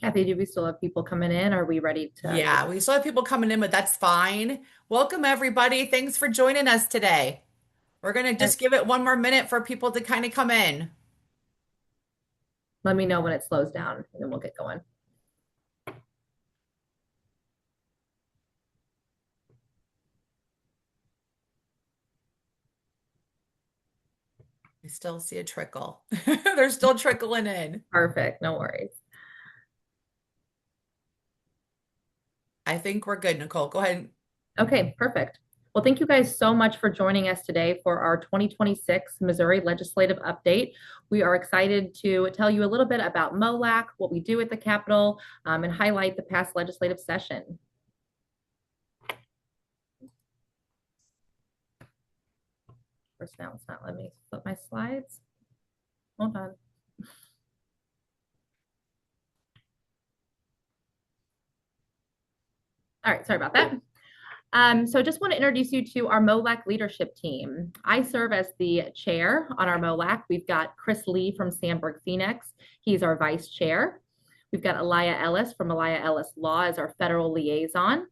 Kathy, do we still have people coming in? Are we ready to get? Yeah, we still have people coming in, but that's fine. Welcome, everybody. Thanks for joining us today. We're going to And just give it one more minute for people to kind of come in. let me know when it slows down, and then we'll get going. I still see a trickle. They're still trickling in. Perfect. No worries. I think we're good, Nicole. Go ahead. Okay, perfect. Well, thank you guys so much for joining us today for our 2026 Missouri Legislative Update. We are excited to tell you a little bit about MOLAC, what we do at the Capitol, and highlight the past legislative session. First, now it's not letting me flip my slides. Hold on. All right, sorry about that. So just want to introduce you to our MOLAC leadership team. I serve as the chair on our MOLAC. We've got Chris Lee from Sandburg Phoenix. He's our vice chair. We've got Elia Ellis from Elia Ellis Law as our federal liaison.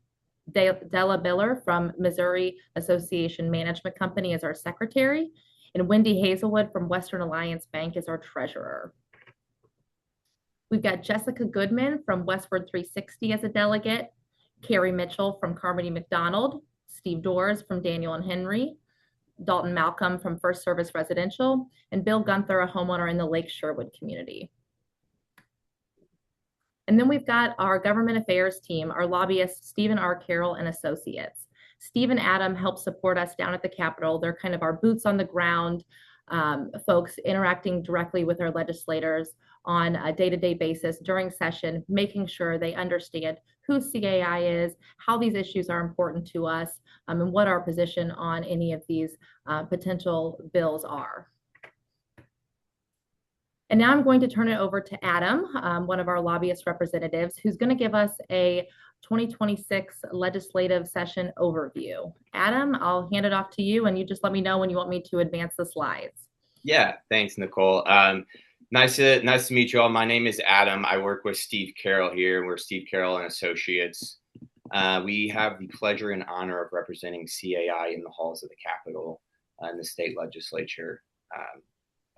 Della Biller from Missouri Association Management Company as our secretary. And Wendy Hazelwood from Western Alliance Bank as our treasurer. We've got Jessica Goodman from Westward 360 as a delegate. Carrie Mitchell from Carmody McDonald, Steve Doors from Daniel and Henry, Dalton Malcolm from First Service Residential, and Bill Gunther, a homeowner in the Lake Sherwood community. And then we've got our government affairs team, our lobbyists, Stephen R. Carroll and Associates. Steve and Adam help support us down at the Capitol. They're kind of our boots on the ground folks interacting directly with our legislators on a day-to-day basis during session, making sure they understand who CAI is, how these issues are important to us, and what our position on any of these potential bills are. And now I'm going to turn it over to Adam, one of our lobbyist representatives, who's going to give us a 2026 legislative session overview. Adam, I'll hand it off to you, and you just let me know when you want me to advance the slides. Yeah, thanks, Nicole. Nice to meet you all. My name is Adam. I work with Steve Carroll here. We're Steve Carroll and Associates. We have the pleasure and honor of representing CAI in the halls of the Capitol in the state legislature.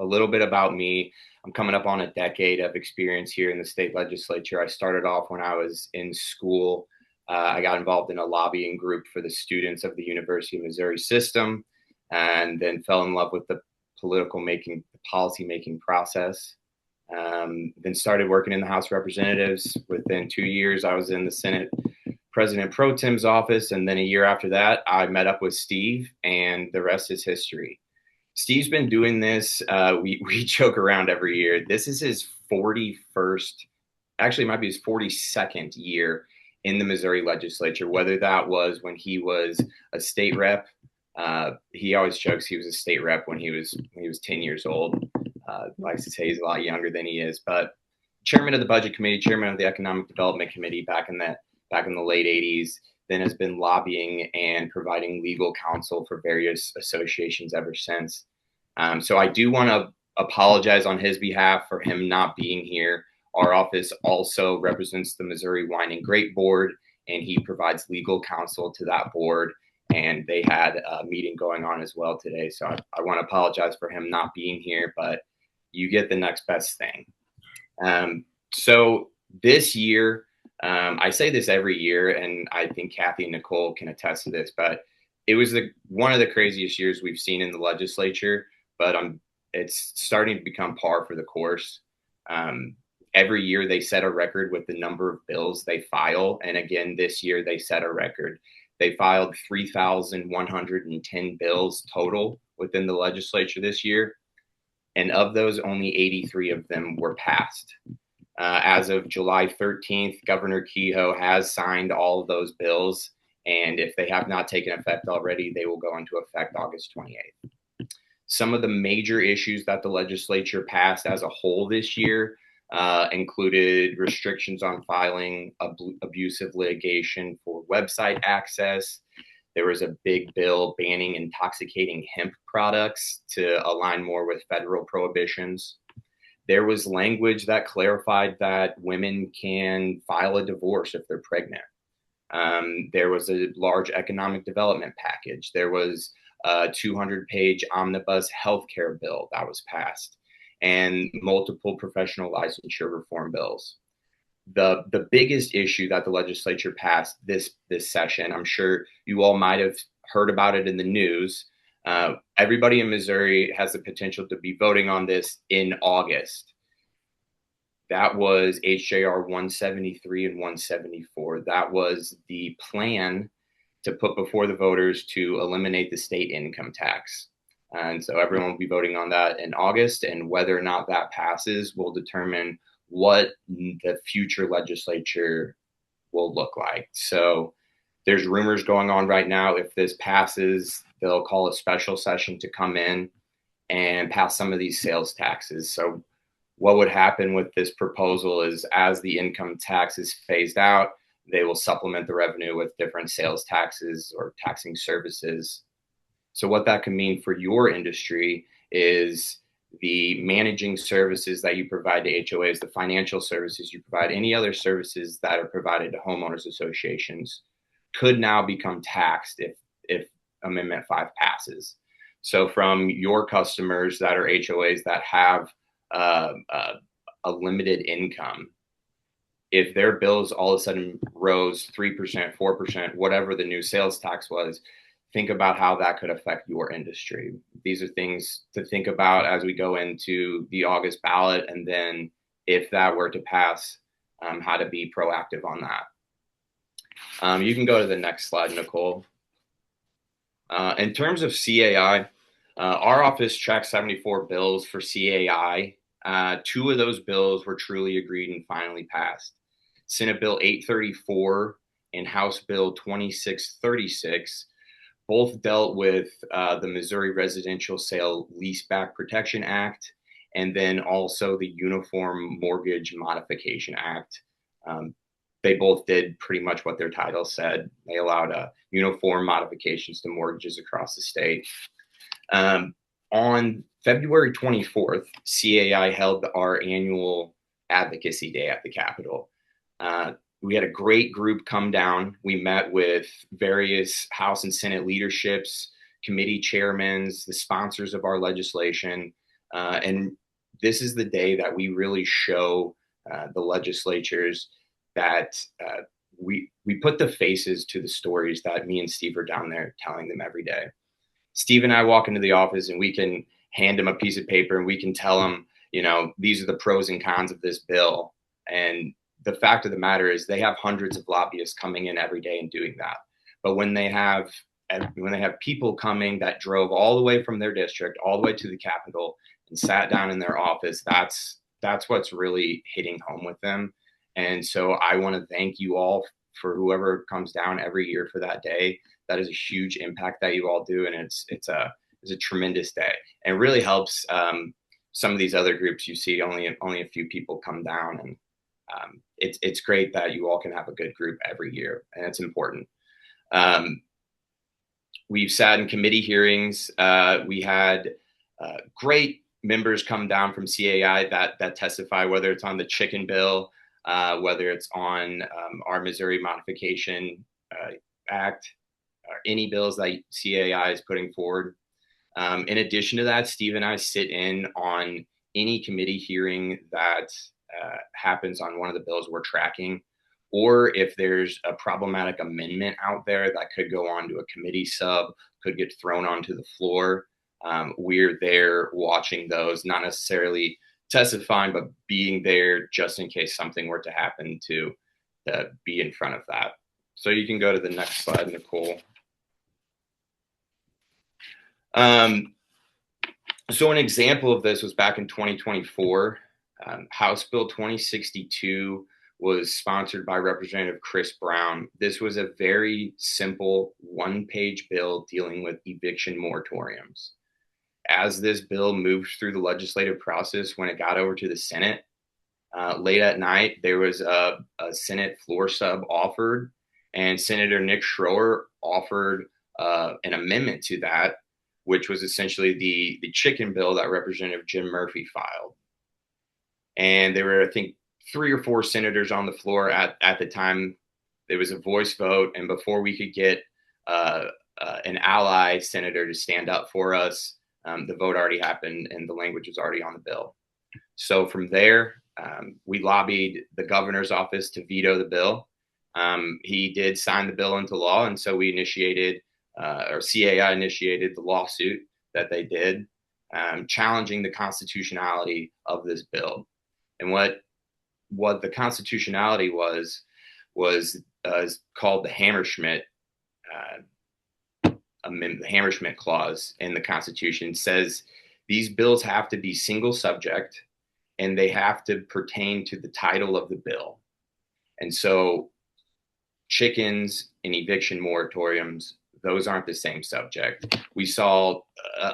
A little bit about me. I'm coming up on a decade of experience here in the state legislature. I started off when I was in school. I got involved in a lobbying group for the students of the University of Missouri system, and then fell in love with the policy making process. Then started working in the House of Representatives. Within 2 years, I was in the Senate President Pro Tem's office. And then a year after that, I met up with Steve, and the rest is history. Steve's been doing this. We joke around every year. This is his 41st, actually, it might be his 42nd year in the Missouri legislature, whether that was when he was a state rep. He always jokes he was a state rep when he was 10 years old. Likes to say he's a lot younger than he is, but chairman of the budget committee, chairman of the economic development committee back in the late 80s, then has been lobbying and providing legal counsel for various associations ever since. So I do want to apologize on his behalf for him not being here. Our office also represents the Missouri Wine and Grape Board, and he provides legal counsel to that board. And they had a meeting going on as well today. So I want to apologize for him not being here, but you get the next best thing. So this year, I say this every year, and I think Kathy and Nicole can attest to this, but it was one of the craziest years we've seen in the legislature, but it's starting to become par for the course. Every year they set a record with the number of bills they file. And again, this year they set a record. They filed 3,110 bills total within the legislature this year. And of those, only 83 of them were passed. As of July 13th, Governor Kehoe has signed all of those bills. And if they have not taken effect already, they will go into effect August 28th. Some of the major issues that the legislature passed as a whole this year included restrictions on filing abusive litigation for website access. There was a big bill banning intoxicating hemp products to align more with federal prohibitions. There was language that clarified that women can file a divorce if they're pregnant. There was a large economic development package. There was a 200-page omnibus healthcare bill that was passed, and multiple professional licensure reform bills. The biggest issue that the legislature passed this session, I'm sure you all might have heard about it in the news. Everybody in Missouri has the potential to be voting on this in August. That was HJR 173 and 174. That was the plan to put before the voters to eliminate the state income tax. And so everyone will be voting on that in August, and whether or not that passes will determine what the future legislature will look like. So there's rumors going on right now. If this passes, they'll call a special session to come in and pass some of these sales taxes. So what would happen with this proposal is, as the income tax is phased out, they will supplement the revenue with different sales taxes or taxing services. So what that can mean for your industry is the managing services that you provide to HOAs, the financial services you provide, any other services that are provided to homeowners associations could now become taxed if Amendment 5 passes. So from your customers that are HOAs that have a limited income, if their bills all of a sudden rose 3%, 4%, whatever the new sales tax was, think about how that could affect your industry. These are things to think about as we go into the August ballot, and then if that were to pass, how to be proactive on that. You can go to the next slide, Nicole. In terms of CAI, our office tracked 74 bills for CAI. 2 of those bills were truly agreed and finally passed. Senate Bill 834 and House Bill 2636 both dealt with the Missouri Residential Sale Leaseback Protection Act, and then also the Uniform Mortgage Modification Act. They both did pretty much what their title said. They allowed uniform modifications to mortgages across the state. On February 24th, CAI held our annual advocacy day at the Capitol. We had a great group come down. We met with various House and Senate leaderships, committee chairmen, the sponsors of our legislation. And this is the day that we really show the legislatures that we put the faces to the stories that me and Steve are down there telling them every day. Steve and I walk into the office and we can hand him a piece of paper and we can tell him, these are the pros and cons of this bill. And the fact of the matter is they have hundreds of lobbyists coming in every day and doing that. But when they have people coming that drove all the way from their district, all the way to the Capitol and sat down in their office, that's what's really hitting home with them. And so I want to thank you all for whoever comes down every year for that day. That is a huge impact that you all do. And it's a tremendous day, and it really helps some of these other groups. You see only a few people come down, and it's great that you all can have a good group every year, and it's important. We've sat in committee hearings. We had great members come down from CAI that testify, whether it's on the chicken bill, whether it's on our Missouri Modification Act, or any bills that CAI is putting forward. In addition to that, Steve and I sit in on any committee hearing that happens on one of the bills we're tracking, or if there's a problematic amendment out there that could go on to a committee sub, could get thrown onto the floor. We're there watching those, not necessarily testifying, but being there just in case something were to happen to be in front of that. So you can go to the next slide, Nicole. So an example of this was back in 2024. House Bill 2062 was sponsored by Representative Chris Brown. This was a very simple one-page bill dealing with eviction moratoriums. As this bill moved through the legislative process, when it got over to the Senate, late at night, there was a Senate floor sub offered, and Senator Nick Schroer offered an amendment to that, which was essentially the chicken bill that Representative Jim Murphy filed. And there were, I think, 3 or 4 senators on the floor at the time. There was a voice vote, and before we could get an ally senator to stand up for us, the vote already happened and the language was already on the bill. So from there, we lobbied the governor's office to veto the bill. He did sign the bill into law, and so we initiated, or CAI initiated the lawsuit that they did, challenging the constitutionality of this bill. And what the constitutionality was called the Hammerschmidt the Hammerschmidt clause in the Constitution. Says these bills have to be single subject and they have to pertain to the title of the bill. And so chickens and eviction moratoriums, those aren't the same subject. We saw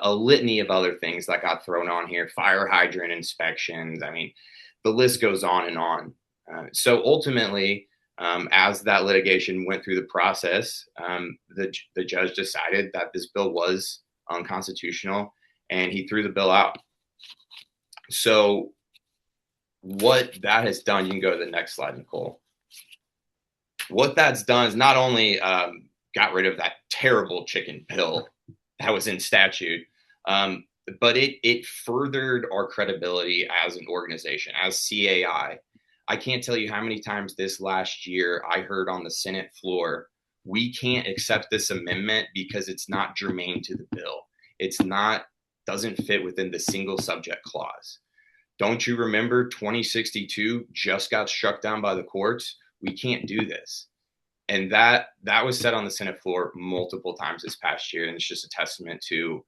a litany of other things that got thrown on here, fire hydrant inspections. I mean, the list goes on and on. So ultimately, as that litigation went through the process, the judge decided that this bill was unconstitutional and he threw the bill out. So what that has done, you can go to the next slide, Nicole. What that's done is not only got rid of that terrible chicken bill that was in statute, but it furthered our credibility as an organization, as CAI. I can't tell you how many times this last year I heard on the Senate floor, we can't accept this amendment because it's not germane to the bill. Doesn't fit within the single subject clause. Don't you remember 2062 just got struck down by the courts? We can't do this. And that was said on the Senate floor multiple times this past year. And it's just a testament to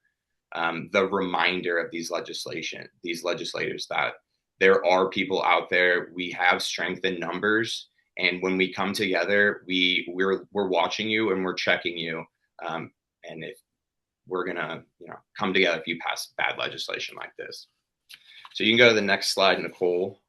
the reminder of these legislators that there are people out there. We have strength in numbers. And when we come together, we're watching you and we're checking you. And if we're going to come together if you pass bad legislation like this. So you can go to the next slide, Nicole.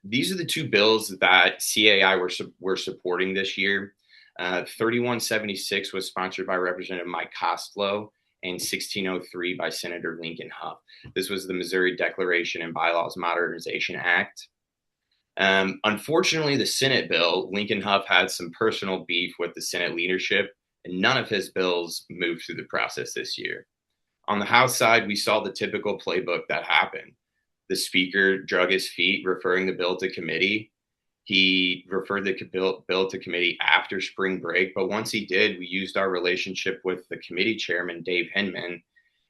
These are the 2 bills that CAI were supporting this year. 3176 was sponsored by Representative Mike Costello and 1603 by Senator Lincoln Huff. This was the Missouri Declaration and Bylaws Modernization Act. Unfortunately, the Senate bill, Lincoln Huff had some personal beef with the Senate leadership, and none of his bills moved through the process this year. On the House side, we saw the typical playbook that happened. The speaker drug his feet, referring the bill to committee. He referred the bill to committee after spring break. But once he did, we used our relationship with the committee chairman, Dave Hinman,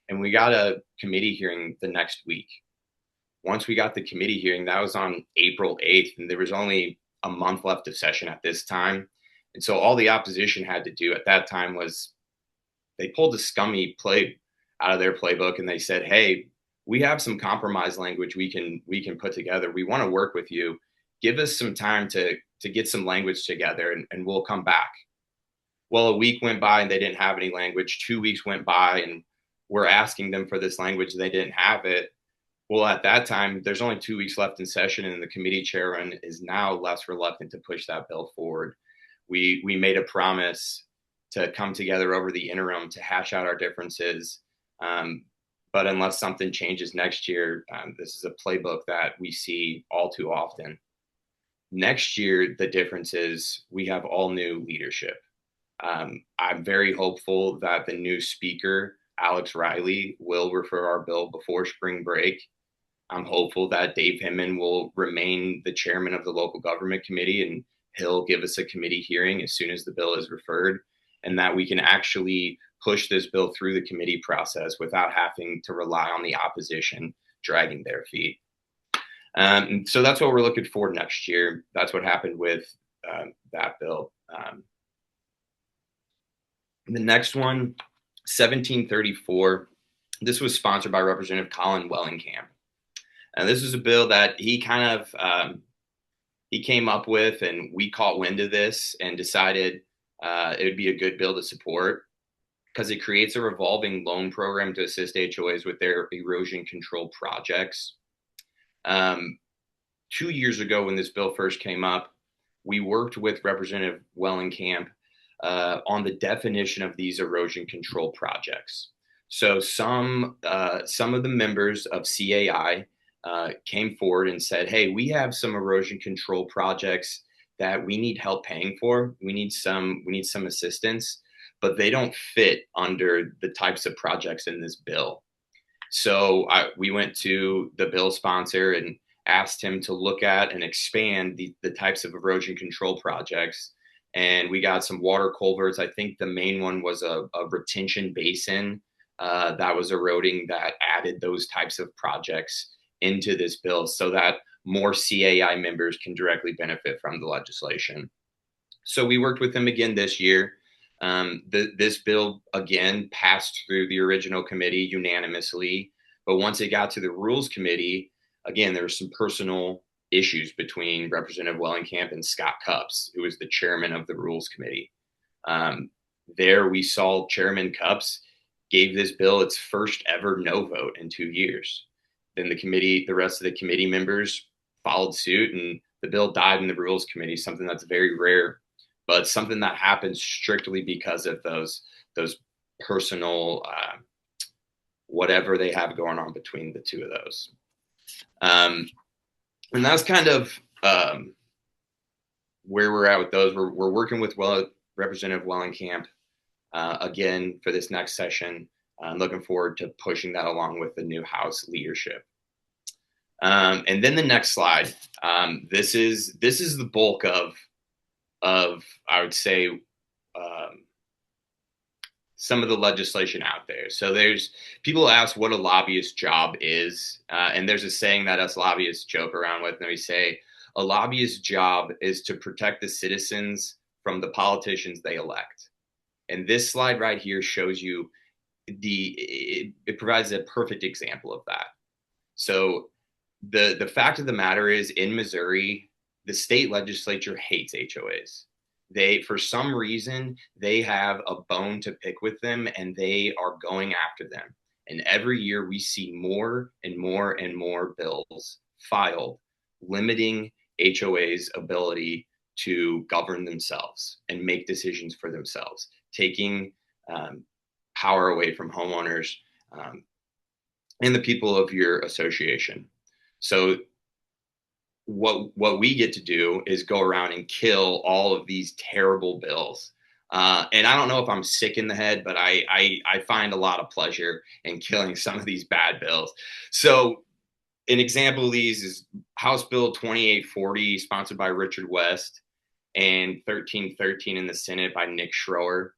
and we got a committee hearing the next week. Once we got the committee hearing, that was on April 8th, and there was only a month left of session at this time. And so all the opposition had to do at that time was they pulled a scummy play out of their playbook and they said, hey, we have some compromise language we can put together. We want to work with you. Give us some time to get some language together and we'll come back. Well, a week went by and they didn't have any language. 2 weeks went by and we're asking them for this language. They didn't have it. Well, at that time, there's only 2 weeks left in session and the committee chairman is now less reluctant to push that bill forward. We made a promise to come together over the interim to hash out our differences. But unless something changes next year, this is a playbook that we see all too often. Next year, the difference is we have all new leadership. I'm very hopeful that the new speaker, Alex Riley, will refer our bill before spring break. I'm hopeful that Dave Hinman will remain the chairman of the local government committee and he'll give us a committee hearing as soon as the bill is referred, and that we can actually push this bill through the committee process without having to rely on the opposition dragging their feet. So that's what we're looking for next year. That's what happened with that bill. The next one, 1734, this was sponsored by Representative Colin Wellingcamp. And this is a bill that he kind of he came up with, and we caught wind of this and decided it would be a good bill to support because it creates a revolving loan program to assist HOAs with their erosion control projects. 2 years ago, when this bill first came up, we worked with Representative Wellingcamp on the definition of these erosion control projects. So some of the members of CAI came forward and said, hey, we have some erosion control projects that we need help paying for. We need some assistance, but they don't fit under the types of projects in this bill. So we went to the bill sponsor and asked him to look at and expand the types of erosion control projects. And we got some water culverts. I think the main one was a retention basin that was eroding, that added those types of projects into this bill so that more CAI members can directly benefit from the legislation. So we worked with him again this year. This bill, again, passed through the original committee unanimously. But once it got to the Rules Committee, again, there were some personal issues between Representative Wellenkamp and Scott Cupps, who was the chairman of the Rules Committee. There we saw Chairman Cupps gave this bill its first ever no vote in 2 years. Then the rest of the committee members followed suit, and the bill died in the Rules Committee, something that's very rare, but something that happens strictly because of those personal whatever they have going on between the two of those. And that's kind of where we're at with those. We're working with Representative Wellenkamp again for this next session. I'm looking forward to pushing that along with the new House leadership. And then the next slide. This is the bulk of I would say some of the legislation out there. So there's people ask what a lobbyist job is, and there's a saying that us lobbyists joke around with, and we say a lobbyist job is to protect the citizens from the politicians they elect. And this slide right here shows you it provides a perfect example of that. So the fact of the matter is, in Missouri, the state legislature hates HOAs. For some reason, they have a bone to pick with them, and they are going after them. And every year we see more and more and more bills filed limiting HOA's ability to govern themselves and make decisions for themselves, taking power away from homeowners and the people of your association. So what we get to do is go around and kill all of these terrible bills. And I don't know if I'm sick in the head, but I find a lot of pleasure in killing some of these bad bills. So an example of these is House Bill 2840, sponsored by Richard West, and 1313 in the Senate by Nick Schroer.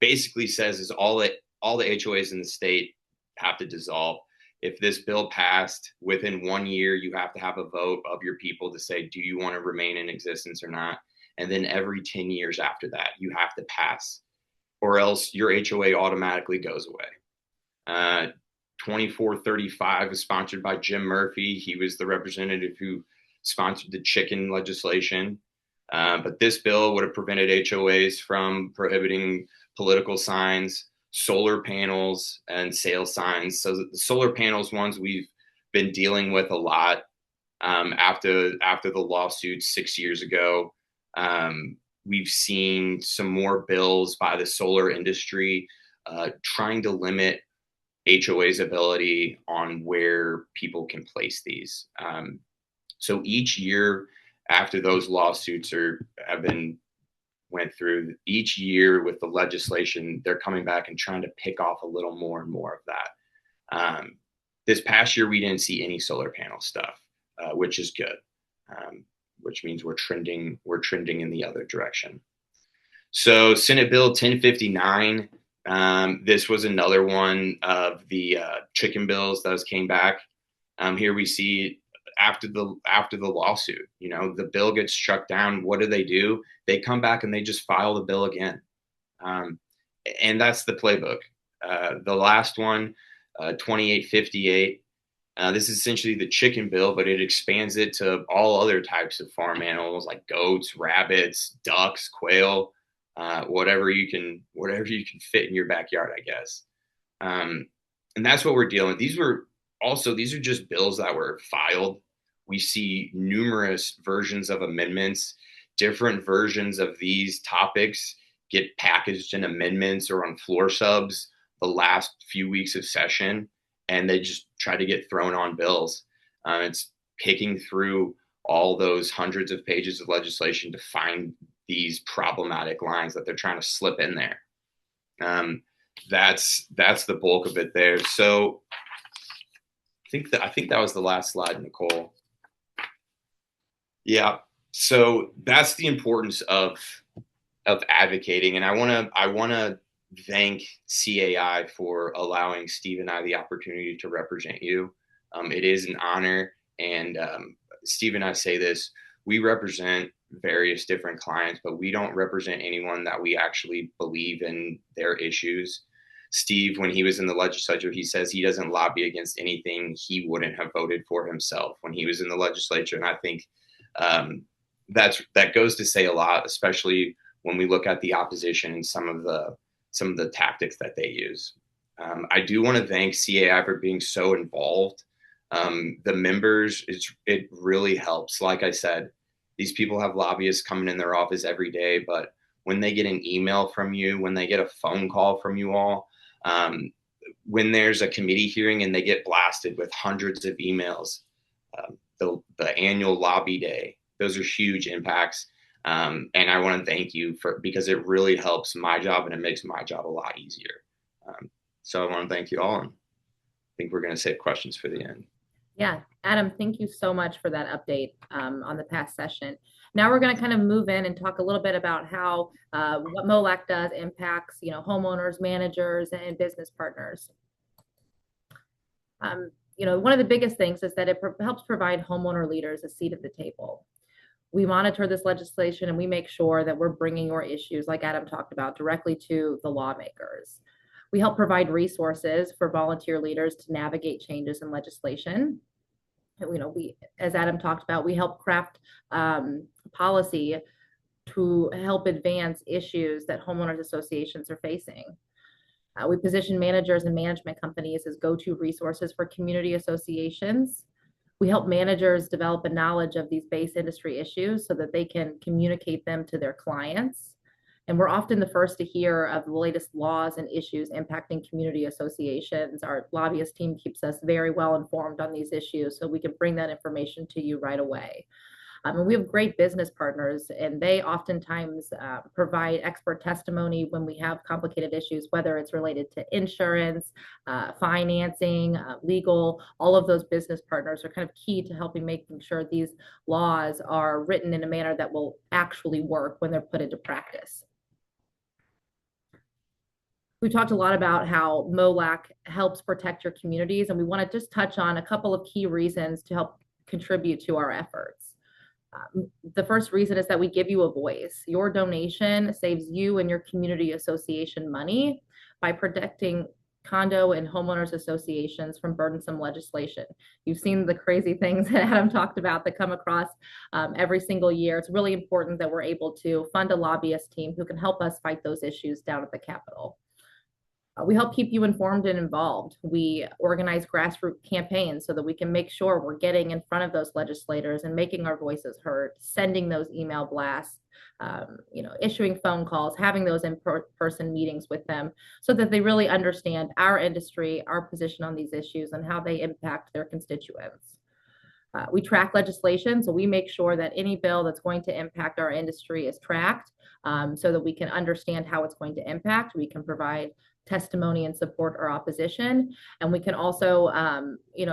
Basically says is all the HOAs in the state have to dissolve. If this bill passed within 1 year, you have to have a vote of your people to say, do you want to remain in existence or not? And then every 10 years after that, you have to pass, or else your HOA automatically goes away. 2435 is sponsored by Jim Murphy. He was the representative who sponsored the chicken legislation. But this bill would have prevented HOAs from prohibiting political signs, solar panels, and sale signs. So the solar panels ones we've been dealing with a lot after the lawsuit 6 years ago. We've seen some more bills by the solar industry trying to limit HOA's ability on where people can place these. So each year after those lawsuits went through, each year with the legislation, they're coming back and trying to pick off a little more and more of that. This past year, we didn't see any solar panel stuff, which is good, which means we're trending in the other direction. So Senate Bill 1059, this was another one of the chicken bills that came back. Here we see after the lawsuit, the bill gets struck down. What do? They come back and they just file the bill again. And that's the playbook. The last one, 2858, this is essentially the chicken bill, but it expands it to all other types of farm animals like goats, rabbits, ducks, quail, whatever you can fit in your backyard, I guess. And that's what we're dealing with. These are just bills that were filed. We see numerous versions of amendments, different versions of these topics get packaged in amendments or on floor subs the last few weeks of session, and they just try to get thrown on bills. It's picking through all those hundreds of pages of legislation to find these problematic lines that they're trying to slip in there. That's the bulk of it there. So I think that was the last slide, Nicole. Yeah. So that's the importance of advocating, and I want to thank CAI for allowing Steve and I the opportunity to represent you. It is an honor, and Steve and I say this: we represent various different clients, but we don't represent anyone that we actually believe in their issues. Steve, when he was in the legislature, he says he doesn't lobby against anything he wouldn't have voted for himself when he was in the legislature, and I think that goes to say a lot, especially when we look at the opposition and some of the tactics that they use. I do want to thank CAI for being so involved. The members, it really helps. Like I said, these people have lobbyists coming in their office every day, but when they get an email from you, when they get a phone call from you all, when there's a committee hearing and they get blasted with hundreds of emails, the annual lobby day, those are huge impacts. And I want to thank you because it really helps my job and it makes my job a lot easier. So I want to thank you all. And I think we're going to save questions for the end. Yeah, Adam, thank you so much for that update on the past session. Now we're going to kind of move in and talk a little bit about how what MOLAC does impacts, homeowners, managers, and business partners. One of the biggest things is that it helps provide homeowner leaders a seat at the table. We monitor this legislation and we make sure that we're bringing your issues, like Adam talked about, directly to the lawmakers. We help provide resources for volunteer leaders to navigate changes in legislation. We, as Adam talked about, we help craft policy to help advance issues that homeowners associations are facing. We position managers and management companies as go-to resources for community associations. We help managers develop a knowledge of these base industry issues so that they can communicate them to their clients. And we're often the first to hear of the latest laws and issues impacting community associations. Our lobbyist team keeps us very well informed on these issues so we can bring that information to you right away. And we have great business partners, and they oftentimes provide expert testimony when we have complicated issues, whether it's related to insurance, financing, legal. All of those business partners are kind of key to helping making sure these laws are written in a manner that will actually work when they're put into practice. We've talked a lot about how MOLAC helps protect your communities, and we want to just touch on a couple of key reasons to help contribute to our efforts. The first reason is that we give you a voice. Your donation saves you and your community association money by protecting condo and homeowners associations from burdensome legislation. You've seen the crazy things that Adam talked about that come across every single year. It's really important that we're able to fund a lobbyist team who can help us fight those issues down at the Capitol. We help keep you informed and involved. We organize grassroots campaigns so that we can make sure we're getting in front of those legislators and making our voices heard, sending those email blasts, issuing phone calls, having those in-person meetings with them so that they really understand our industry, our position on these issues, and how they impact their constituents. We track legislation, so we make sure that any bill that's going to impact our industry is tracked so that we can understand how it's going to impact. We can provide testimony and support our opposition. And we can also,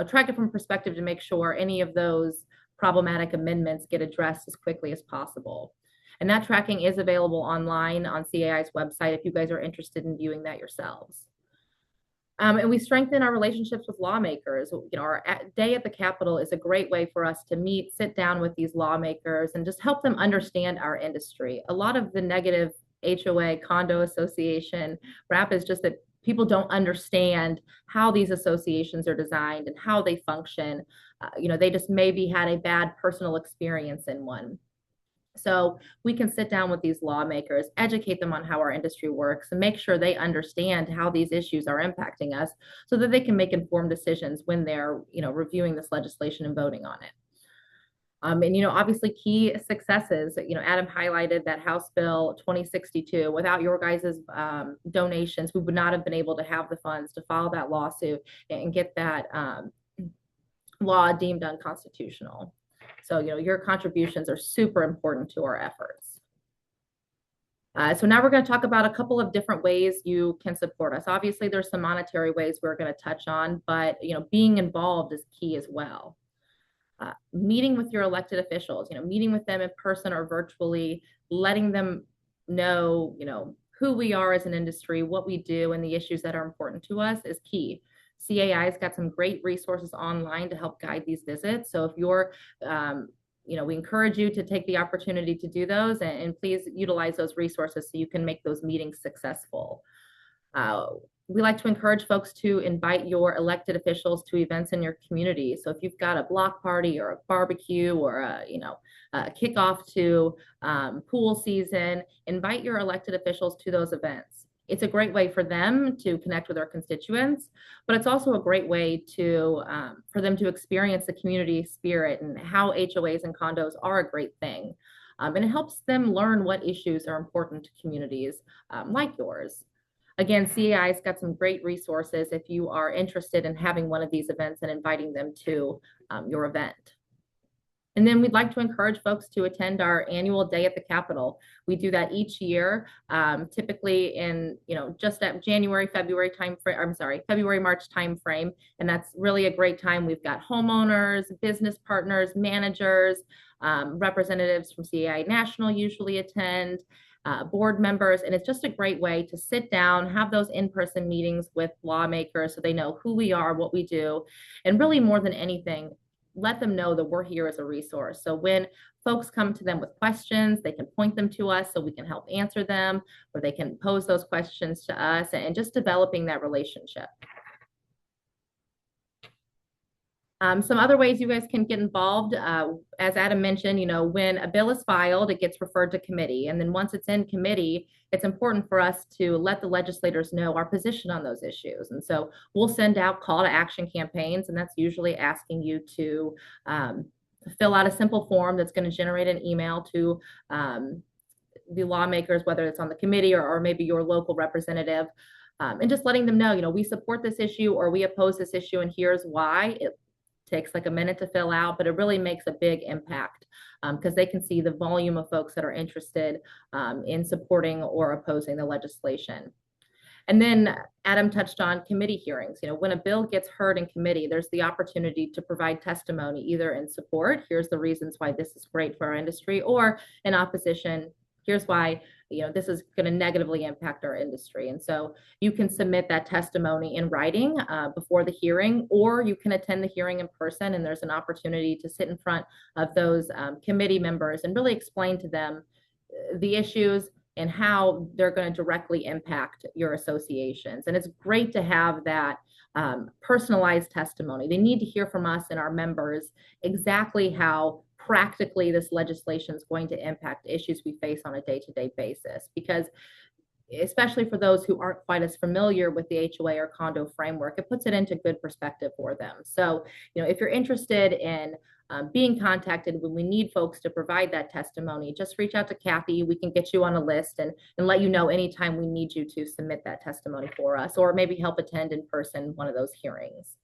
track it from perspective to make sure any of those problematic amendments get addressed as quickly as possible. And that tracking is available online on CAI's website if you guys are interested in viewing that yourselves. And we strengthen our relationships with lawmakers. Our day at the Capitol is a great way for us to meet, sit down with these lawmakers, and just help them understand our industry. A lot of the negative HOA condo association rap is just that people don't understand how these associations are designed and how they function. They just maybe had a bad personal experience in one. So we can sit down with these lawmakers, educate them on how our industry works, and make sure they understand how these issues are impacting us so that they can make informed decisions when they're, reviewing this legislation and voting on it. Obviously key successes, Adam highlighted that House Bill 2062. Without your guys' donations, we would not have been able to have the funds to file that lawsuit and get that law deemed unconstitutional. So, your contributions are super important to our efforts. So now we're going to talk about a couple of different ways you can support us. Obviously, there's some monetary ways we're going to touch on, but being involved is key as well. Meeting with your elected officials, meeting with them in person or virtually, letting them know, who we are as an industry, what we do, and the issues that are important to us is key. CAI's got some great resources online to help guide these visits. So if you're, we encourage you to take the opportunity to do those, and please utilize those resources so you can make those meetings successful. We like to encourage folks to invite your elected officials to events in your community. So if you've got a block party or a barbecue or a kickoff to pool season, invite your elected officials to those events. It's a great way for them to connect with their constituents, but it's also a great way to for them to experience the community spirit and how HOAs and condos are a great thing. And it helps them learn what issues are important to communities like yours. Again, CAI's got some great resources if you are interested in having one of these events and inviting them to your event. And then we'd like to encourage folks to attend our annual day at the Capitol. We do that each year, typically in, just at January, February timeframe, I'm sorry, February, March timeframe. And that's really a great time. We've got homeowners, business partners, managers, representatives from CAI National usually attend. Board members, and it's just a great way to sit down, have those in-person meetings with lawmakers so they know who we are, what we do, and really more than anything, let them know that we're here as a resource. So when folks come to them with questions, they can point them to us so we can help answer them, or they can pose those questions to us, and just developing that relationship. Some other ways you guys can get involved, as Adam mentioned, when a bill is filed, it gets referred to committee. And then once it's in committee, it's important for us to let the legislators know our position on those issues. And so we'll send out call to action campaigns, and that's usually asking you to fill out a simple form that's going to generate an email to the lawmakers, whether it's on the committee or maybe your local representative, and just letting them know, we support this issue or we oppose this issue, and here's why. It takes like a minute to fill out, but it really makes a big impact because they can see the volume of folks that are interested in supporting or opposing the legislation. And then Adam touched on committee hearings. When a bill gets heard in committee, there's the opportunity to provide testimony either in support, here's the reasons why this is great for our industry, or in opposition, here's why this is going to negatively impact our industry. And so you can submit that testimony in writing before the hearing, or you can attend the hearing in person, and there's an opportunity to sit in front of those committee members and really explain to them the issues and how they're going to directly impact your associations. And it's great to have that personalized testimony. They need to hear from us and our members exactly how practically this legislation is going to impact issues we face on a day-to-day basis, because especially for those who aren't quite as familiar with the HOA or condo framework, it puts it into good perspective for them. So, if you're interested in being contacted when we need folks to provide that testimony, just reach out to Kathy. We can get you on a list and let you know anytime we need you to submit that testimony for us, or maybe help attend in person one of those hearings.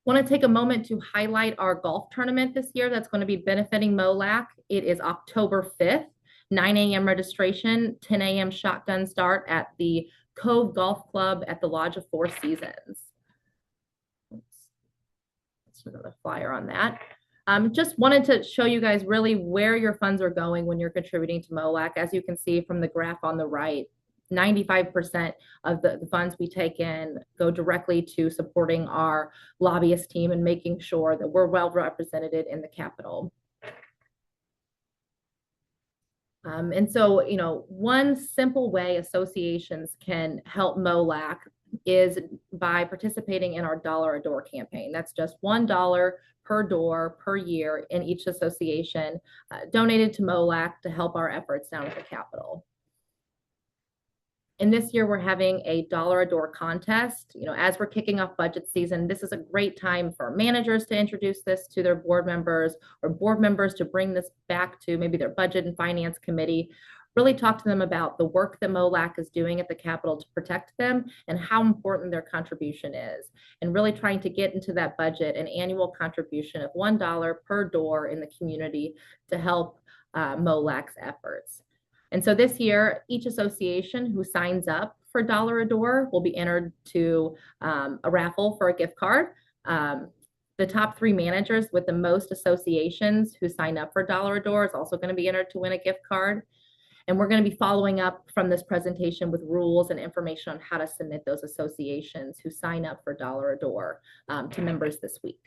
Want to take a moment to highlight our golf tournament this year that's going to be benefiting MOLAC. It is October 5th, 9 a.m. registration, 10 a.m. shotgun start at the Cove Golf Club at the Lodge of Four Seasons. That's another flyer on that. Just wanted to show you guys really where your funds are going when you're contributing to MOLAC. As you can see from the graph on the right, 95% of the funds we take in go directly to supporting our lobbyist team and making sure that we're well represented in the Capitol. And so, one simple way associations can help MOLAC is by participating in our dollar a door campaign. That's just $1 per door per year in each association donated to MOLAC to help our efforts down at the Capitol. And this year we're having a dollar a door contest. As we're kicking off budget season, this is a great time for managers to introduce this to their board members, or board members to bring this back to maybe their budget and finance committee. really talk to them about the work that MOLAC is doing at the Capitol to protect them and how important their contribution is, and really trying to get into that budget an annual contribution of $1 per door in the community to help MOLAC's efforts. And so this year, each association who signs up for $1 a door will be entered to a raffle for a gift card. The top 3 managers with the most associations who sign up for $1 a door is also going to be entered to win a gift card. And we're going to be following up from this presentation with rules and information on how to submit those associations who sign up for $1 a door to members this week.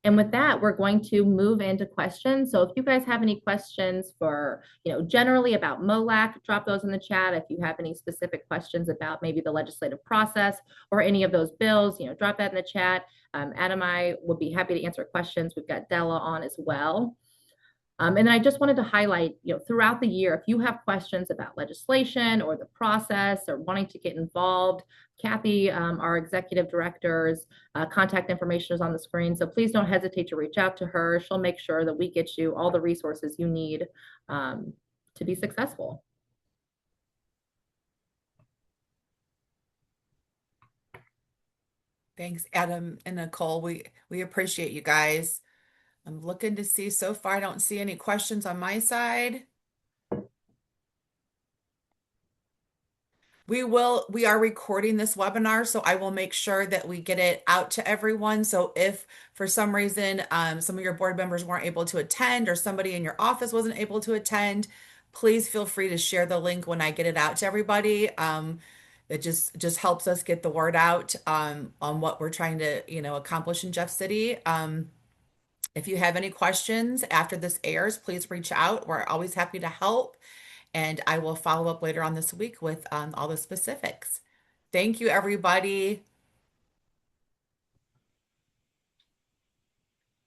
And with that, we're going to move into questions. So if you guys have any questions for, generally about MOLAC, drop those in the chat. If you have any specific questions about maybe the legislative process or any of those bills, drop that in the chat. Adam and I will be happy to answer questions. We've got Della on as well. And then I just wanted to highlight, throughout the year, if you have questions about legislation or the process or wanting to get involved, Kathy, our executive director's contact information is on the screen. So please don't hesitate to reach out to her. She'll make sure that we get you all the resources you need to be successful. Thanks, Adam and Nicole. We appreciate you guys. I'm looking to see, so far I don't see any questions on my side. We are recording this webinar, so I will make sure that we get it out to everyone. So if for some reason some of your board members weren't able to attend or somebody in your office wasn't able to attend, please feel free to share the link when I get it out to everybody. It just helps us get the word out on what we're trying to, accomplish in Jeff City. If you have any questions after this airs, please reach out. We're always happy to help. And I will follow up later on this week with all the specifics. Thank you, everybody.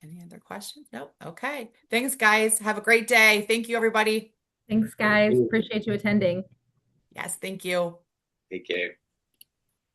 Any other questions? Nope. Okay. Thanks, guys. Have a great day. Thank you, everybody. Thanks, guys. Appreciate you attending. Yes, thank you. Take care.